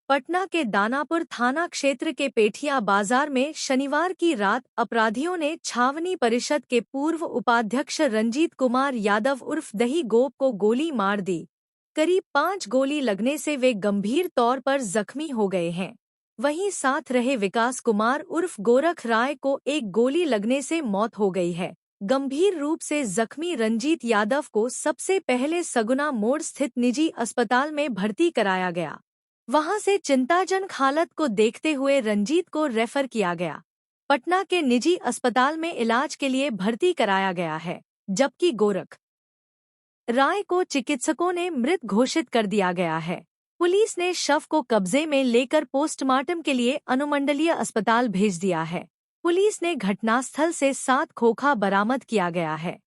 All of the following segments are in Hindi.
पटना के दानापुर थाना क्षेत्र के पेठिया बाजार में शनिवार की रात अपराधियों ने छावनी परिषद के पूर्व उपाध्यक्ष रंजीत कुमार यादव उर्फ दही गोप को गोली मार दी। करीब 5 गोली लगने से वे गंभीर तौर पर जख्मी हो गए हैं। वहीं साथ रहे विकास कुमार उर्फ गोरख राय को एक गोली लगने से मौत हो गई है। गंभीर रूप से जख्मी रंजीत यादव को सबसे पहले सगुना मोड़ स्थित निजी अस्पताल में भर्ती कराया गया। वहां से चिंताजनक हालत को देखते हुए रंजीत को रेफर किया गया। पटना के निजी अस्पताल में इलाज के लिए भर्ती कराया गया है, जबकि गोरख राय को चिकित्सकों ने मृत घोषित कर दिया गया है। पुलिस ने शव को कब्जे में लेकर पोस्टमार्टम के लिए अनुमंडलीय अस्पताल भेज दिया है। पुलिस ने घटनास्थल से 7 खोखा बरामद किया गया है।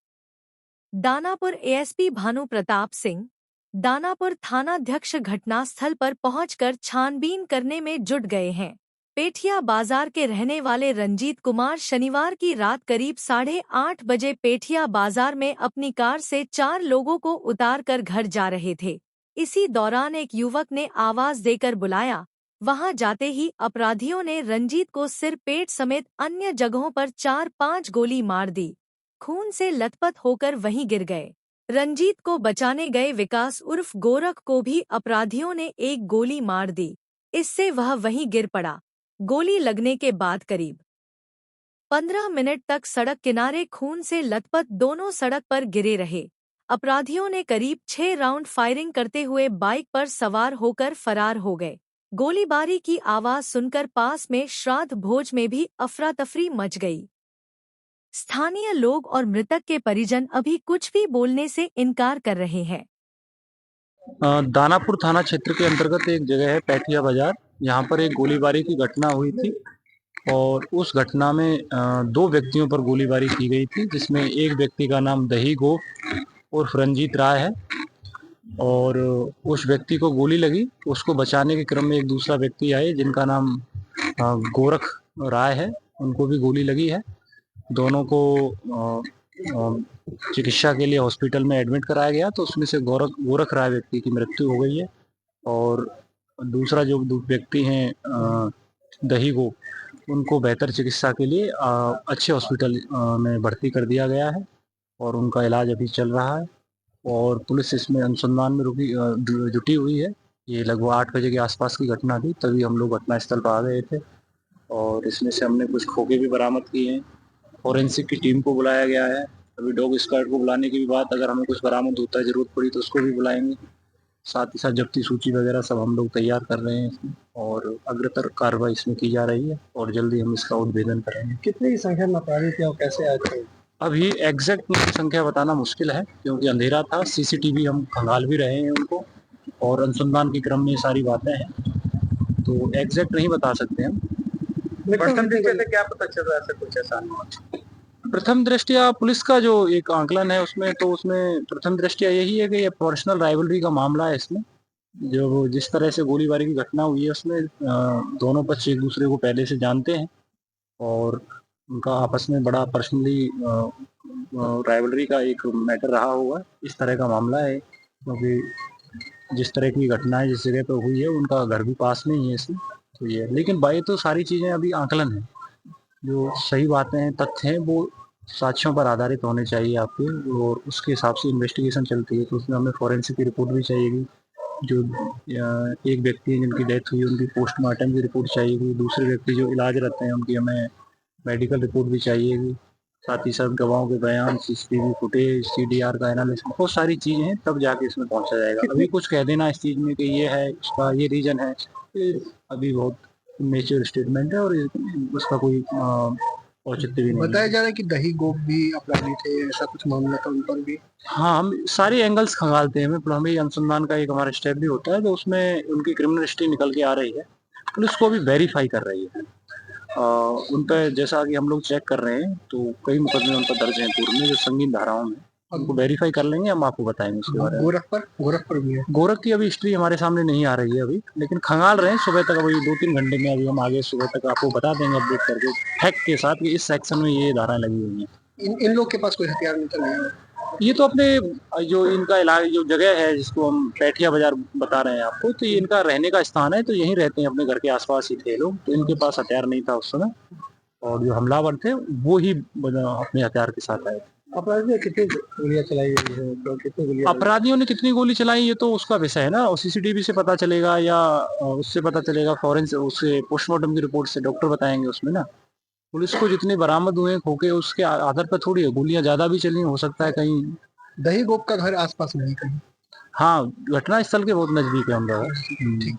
दानापुर एएसपी भानु प्रताप सिंह, दानापुर थानाध्यक्ष घटनास्थल पर पहुंचकर छानबीन करने में जुट गए हैं। पेठिया बाजार के रहने वाले रंजीत कुमार शनिवार की रात करीब 8:30 बजे पेठिया बाजार में अपनी कार से 4 लोगों को उतारकर घर जा रहे थे। इसी दौरान एक युवक ने आवाज देकर बुलाया। वहां जाते ही अपराधियों ने रंजीत को सिर पेट समेत अन्य जगहों पर 4-5 गोली मार दी। खून से लथपथ होकर वहीं गिर गए। रंजीत को बचाने गए विकास उर्फ गोरख को भी अपराधियों ने एक गोली मार दी। इससे वह वहीं गिर पड़ा। गोली लगने के बाद करीब 15 मिनट तक सड़क किनारे खून से लथपथ दोनों सड़क पर गिरे रहे। अपराधियों ने करीब 6 राउंड फायरिंग करते हुए बाइक पर सवार होकर फरार हो गए। गोलीबारी की आवाज सुनकर पास में श्राद्ध भोज में भी अफरा तफरी मच गई। स्थानीय लोग और मृतक के परिजन अभी कुछ भी बोलने से इनकार कर रहे हैं। दानापुर थाना क्षेत्र के अंतर्गत एक जगह है पेठिया बाजार। यहाँ पर एक गोलीबारी की घटना हुई थी और उस घटना में 2 व्यक्तियों पर गोलीबारी की गई थी, जिसमें एक व्यक्ति का नाम दही गोप उर्फ रंजीत राय है और उस व्यक्ति को गोली लगी। उसको बचाने के क्रम में एक दूसरा व्यक्ति आए जिनका नाम गोरख राय है, उनको भी गोली लगी है। दोनों को चिकित्सा के लिए हॉस्पिटल में एडमिट कराया गया, तो उसमें से गोरख राय व्यक्ति की मृत्यु हो गई है और दूसरा जो व्यक्ति हैं दही गोप, उनको बेहतर चिकित्सा के लिए अच्छे हॉस्पिटल में भर्ती कर दिया गया है और उनका इलाज अभी चल रहा है और पुलिस इसमें अनुसंधान में जुटी हुई है। ये लगभग 8 बजे के आसपास की घटना थी, तभी हम लोग घटनास्थल पर आ गए थे और इसमें से हमने कुछ खोखे भी बरामद किए हैं। फॉरेंसिक की टीम को बुलाया गया है। अभी डॉग स्क्वाड को बुलाने की भी बात, अगर हमें कुछ बरामद होता है, जरूरत पड़ी तो उसको भी बुलाएंगे। साथ ही साथ जब्ती सूची वगैरह सब हम लोग तैयार कर रहे हैं इसमें और अग्रतर कार्रवाई इसमें की जा रही है और जल्दी हम इसका उद्भेदन करेंगे। कितनी की संख्या में अपराधी थे और कैसे आए थे? अभी एग्जैक्ट संख्या बताना मुश्किल है क्योंकि अंधेरा था। सीसीटीवी हम खंगाल भी रहे हैं उनको और अनुसंधान के क्रम में सारी बातें हैं, तो एग्जैक्ट नहीं बता सकते हम। प्रथम दृष्टया से क्या पता चल रहा है, कुछ ऐसा नहीं? प्रथम दृष्टया पुलिस का जो एक आंकलन है उसमें प्रथम दृष्टया यही है कि ये पर्सनल राइवलरी का मामला है। इसमें जो जिस तरह से गोलीबारी की घटना हुई है उसमें दोनों पक्ष एक दूसरे को पहले से जानते हैं और उनका आपस में बड़ा पर्सनली राइवलरी का एक मैटर रहा होगा। इस तरह का मामला है क्योंकि जिस तरह की घटनाएं जिस जगह पर हुई है उनका घर भी पास में ही है इसमें, तो ये लेकिन भाई तो सारी चीज़ें अभी आंकलन है। जो सही बातें हैं, तथ्य हैं, वो साक्ष्यों पर आधारित होने चाहिए आपके और उसके हिसाब से इन्वेस्टिगेशन चलती है। तो उसमें हमें फॉरेंसिक की रिपोर्ट भी चाहिएगी। जो एक व्यक्ति जिनकी डेथ हुई उनकी पोस्टमार्टम की रिपोर्ट चाहिएगी। दूसरे व्यक्ति जो इलाज रहते हैं उनकी हमें मेडिकल रिपोर्ट भी चाहिएगी। साथ ही साथ गवाहों के बयान, सीसीटीवी फुटेज, सीडीआर का एनालिसिस, बहुत सारी चीज़ें हैं, तब जाके इसमें पहुंचा जाएगा। अभी कुछ कह देना इस चीज़ में कि ये है, इसका ये रीजन है, अभी बहुत मेच्योर स्टेटमेंट है और उसका कोई औचित्य भी नहीं। बताया जा रहा है कि दही गोप भी अपराधी थे, ऐसा कुछ मामला था उन पर भी? हाँ, हम सारे एंगल्स खंगालते हैं। हमें अनुसंधान का एक हमारा स्टेप भी होता है, तो उसमें उनकी क्रिमिनल हिस्ट्री निकल के आ रही है, पुलिस को भी वेरीफाई कर रही है। उन पर जैसा कि हम लोग चेक कर रहे हैं तो कई मुकदमे उन पर दर्ज हैं पूर्व में जो संगीन धाराओं में, उनको वेरीफाई कर लेंगे, हम आपको बताएंगे उसके बारे में। गोरख पर भी है? गोरख की अभी हिस्ट्री हमारे सामने नहीं आ रही है अभी, लेकिन खंगाल रहे हैं। सुबह तक अभी 2-3 घंटे में अभी हम आगे सुबह तक आपको बता देंगे अपडेट करके फैक्ट के साथ कि इस सेक्शन में ये धाराएं लगी हुई हैं। इन लोग के पास कोई हथियार नहीं था? ये तो अपने जो इनका इलाज जो जगह है जिसको हम पैठिया बाजार बता रहे हैं आपको, तो ये इनका रहने का स्थान है, तो यहीं रहते हैं, अपने घर के आसपास ही थे लोग। तो इनके पास हथियार नहीं था उस समय, और जो हमलावर थे वो ही अपने हथियार के साथ आए थे। अपराधी ने कितनी गोलियां चलाई गई है, तो कितनी गोलियां अपराधियों ने कितनी गोली चलाई ये तो उसका विषय है ना, सीसीटीवी से पता चलेगा या उससे पता चलेगा, फॉरेंसिक उससे पोस्टमार्टम की रिपोर्ट से डॉक्टर बताएंगे उसमें ना। पुलिस को जितनी बरामद हुए खोखे उसके आधार पर थोड़ी है, गोलियां ज्यादा भी चली, हो सकता है कहीं। दही गोप का घर आसपास नहीं कहीं? हाँ, घटना स्थल के बहुत नजदीक है हम लोग। ठीक।